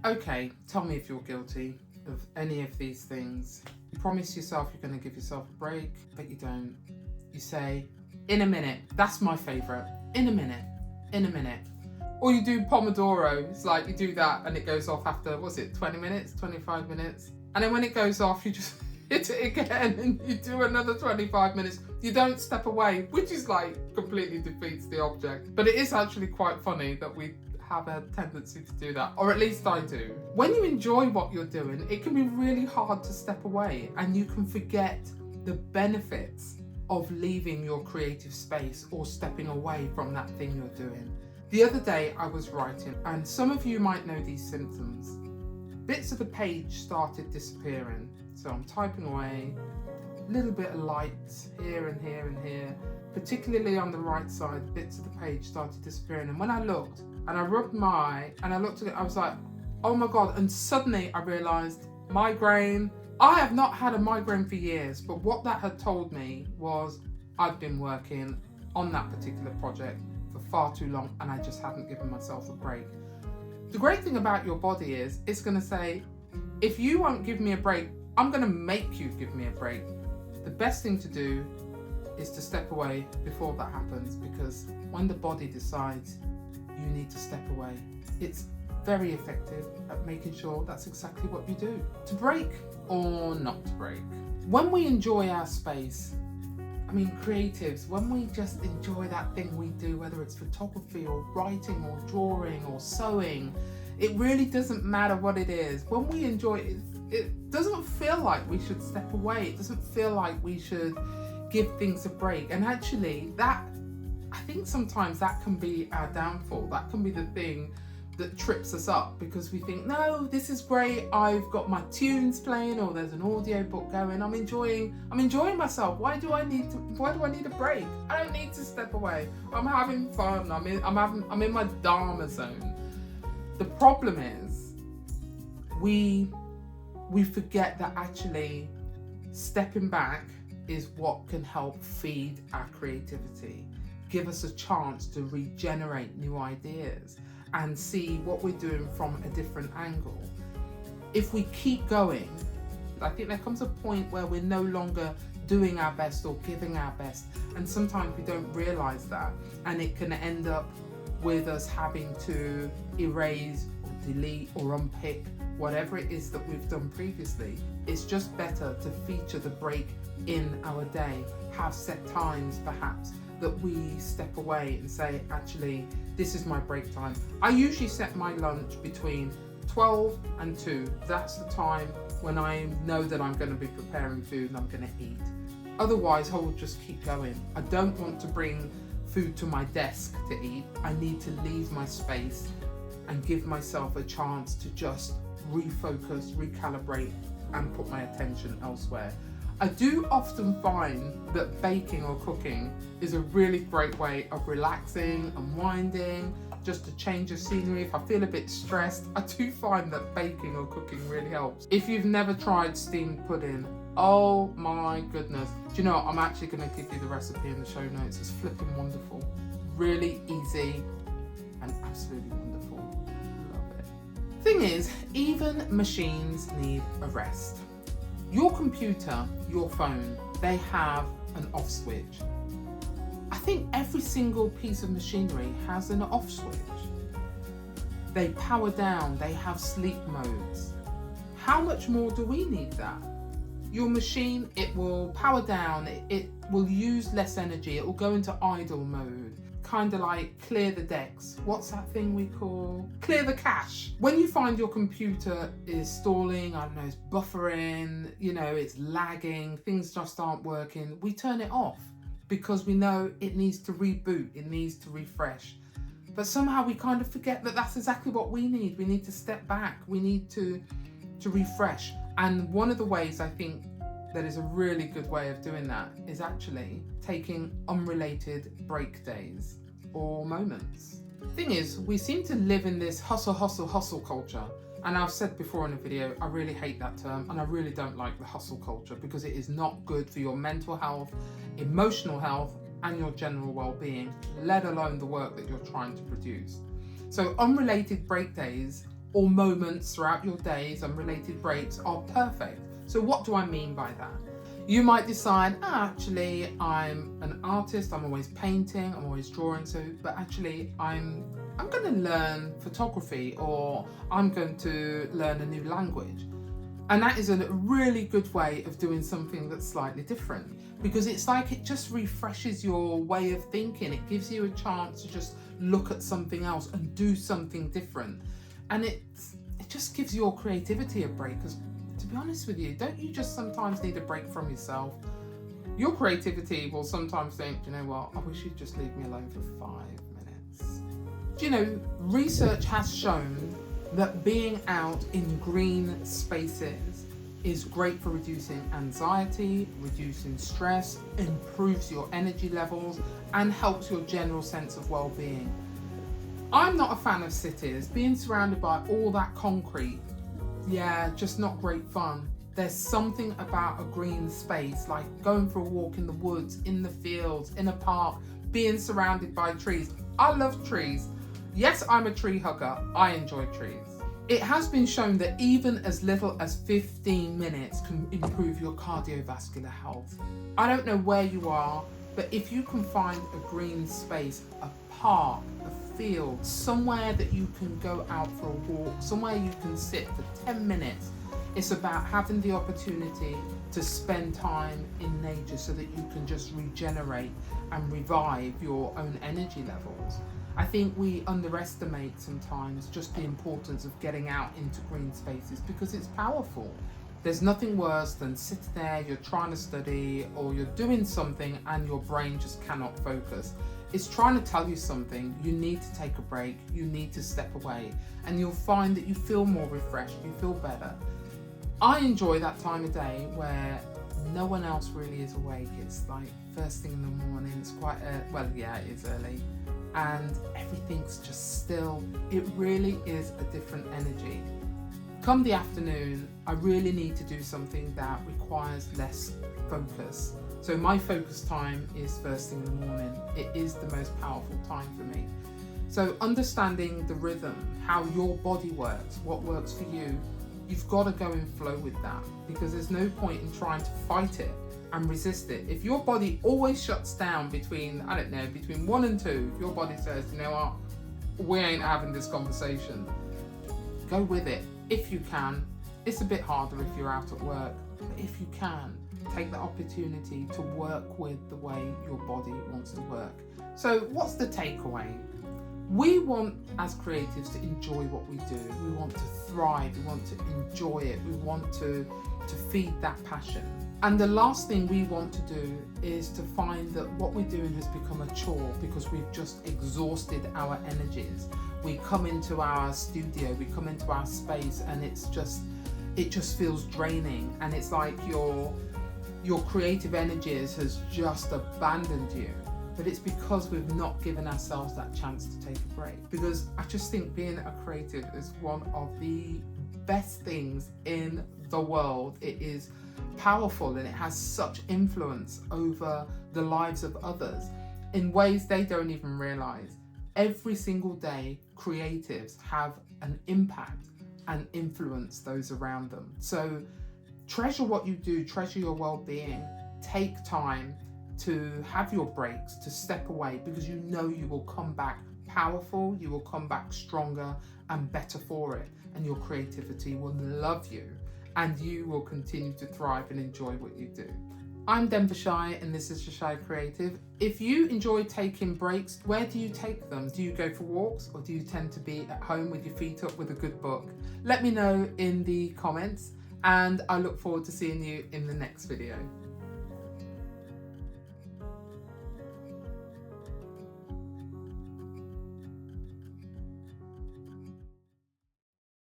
Okay, tell me if you're guilty of any of these things. You promise yourself you're going to give yourself a break, but you don't. You say, in a minute. That's my favourite. In a minute. In a minute. Or you do Pomodoro. It's like you do that and it goes off after, 20 minutes, 25 minutes? And then when it goes off, you just hit it again and you do another 25 minutes. You don't step away, which is like completely defeats the object. But it is actually quite funny that we have a tendency to do that, or at least I do. When you enjoy what you're doing, it can be really hard to step away and you can forget the benefits of leaving your creative space or stepping away from that thing you're doing. The other day I was writing, and some of you might know these symptoms. Bits of the page started disappearing. So I'm typing away, a little bit of light here and here and here, particularly on the right side, bits of the page started disappearing. And when I looked, and I rubbed my eye, and I looked at it, I was like, oh my God. And suddenly I realized, migraine. I have not had a migraine for years, but what that had told me was I'd been working on that particular project for far too long and I just hadn't given myself a break. The great thing about your body is it's going to say, if you won't give me a break, I'm going to make you give me a break. The best thing to do is to step away before that happens, because when the body decides you need to step away, it's very effective at making sure that's exactly what you do. To break or not to break. When we enjoy our space, creatives, when we just enjoy that thing we do, whether it's photography or writing or drawing or sewing, it really doesn't matter what it is. When we enjoy it, it doesn't feel like we should step away. It doesn't feel like we should give things a break. And actually I think sometimes that can be our downfall. That can be the thing that trips us up, because we think, no, this is great, I've got my tunes playing, or there's an audio book going, I'm enjoying myself. Why do I need a break? I don't need to step away. I'm having fun. I'm in my Dharma zone. The problem is we forget that actually stepping back is what can help feed our creativity, give us a chance to regenerate new ideas and see what we're doing from a different angle. If we keep going, I think there comes a point where we're no longer doing our best or giving our best, and sometimes we don't realize that, and it can end up with us having to erase or delete or unpick whatever it is that we've done previously. It's just better to feature the break in our day, have set times perhaps that we step away and say, actually, this is my break time. I usually set my lunch between 12 and 2. That's the time when I know that I'm going to be preparing food and I'm going to eat. Otherwise, I will just keep going. I don't want to bring food to my desk to eat. I need to leave my space and give myself a chance to just refocus, recalibrate, and put my attention elsewhere. I do often find that baking or cooking is a really great way of relaxing, unwinding, just to change the scenery. If I feel a bit stressed, I do find that baking or cooking really helps. If you've never tried steamed pudding, oh my goodness. Do you know what? I'm actually going to give you the recipe in the show notes. It's flipping wonderful. Really easy and absolutely wonderful. Love it. Thing is, even machines need a rest. Your computer, your phone, they have an off switch. I think every single piece of machinery has an off switch. They power down, they have sleep modes. How much more do we need that? Your machine, it will power down, it will use less energy, it will go into idle mode. Kind of like clear the decks. What's that thing we call? Clear the cache. When you find your computer is stalling, I don't know, it's buffering, it's lagging, things just aren't working, we turn it off because we know it needs to reboot, it needs to refresh. But somehow we kind of forget that that's exactly what we need. We need to step back, we need to refresh. And one of the ways I think that is a really good way of doing that is actually taking unrelated break days or moments. Thing is, we seem to live in this hustle culture. And I've said before in a video, I really hate that term and I really don't like the hustle culture, because it is not good for your mental health, emotional health, and your general well-being, let alone the work that you're trying to produce. So unrelated break days or moments throughout your days, unrelated breaks, are perfect. So what do I mean by that? You might decide, actually, I'm an artist, I'm always painting, I'm always drawing, but actually I'm going to learn photography, or I'm going to learn a new language. And that is a really good way of doing something that's slightly different, because it's like it just refreshes your way of thinking. It gives you a chance to just look at something else and do something different. And it just gives your creativity a break, because to be honest with you, don't you just sometimes need a break from yourself? Your creativity will sometimes think, you know what, I wish you'd just leave me alone for 5 minutes. You know, research has shown that being out in green spaces is great for reducing anxiety, reducing stress, improves your energy levels, and helps your general sense of well-being. I'm not a fan of cities. Being surrounded by all that concrete, just not great fun. There's something about a green space, like going for a walk in the woods, in the fields, in a park, being surrounded by trees. I love trees. Yes, I'm a tree hugger. I enjoy trees. It has been shown that even as little as 15 minutes can improve your cardiovascular health. I don't know where you are, but if you can find a green space, a park, a field, somewhere that you can go out for a walk, somewhere you can sit for 10 minutes, it's about having the opportunity to spend time in nature so that you can just regenerate and revive your own energy levels. I think we underestimate sometimes just the importance of getting out into green spaces, because it's powerful. There's nothing worse than sitting there, you're trying to study, or you're doing something and your brain just cannot focus. It's trying to tell you something. You need to take a break, you need to step away, and you'll find that you feel more refreshed, you feel better. I enjoy that time of day where no one else really is awake. It's like first thing in the morning, it's quite it is early, and everything's just still. It really is a different energy. Come the afternoon, I really need to do something that requires less focus. So my focus time is first thing in the morning. It is the most powerful time for me. So understanding the rhythm, how your body works, what works for you, you've got to go in flow with that, because there's no point in trying to fight it and resist it. If your body always shuts down between 1 and 2, if your body says, you know what, we ain't having this conversation, go with it if you can. It's a bit harder if you're out at work, but if you can, take the opportunity to work with the way your body wants to work. So what's the takeaway? We want, as creatives, to enjoy what we do. We want to thrive, we want to enjoy it, we want to feed that passion. And the last thing we want to do is to find that what we're doing has become a chore because we've just exhausted our energies. We come into our studio, we come into our space, and it just feels draining, and it's like your creative energies has just abandoned you. But it's because we've not given ourselves that chance to take a break. Because I just think being a creative is one of the best things in the world. It is powerful and it has such influence over the lives of others in ways they don't even realize. Every single day, creatives have an impact and influence those around them. So treasure what you do, treasure your well-being, take time to have your breaks, to step away, because you know you will come back powerful, you will come back stronger and better for it, and your creativity will love you, and you will continue to thrive and enjoy what you do. I'm Denver Shai, and this is Shai Creative. If you enjoy taking breaks, where do you take them? Do you go for walks, or do you tend to be at home with your feet up with a good book? Let me know in the comments, and I look forward to seeing you in the next video.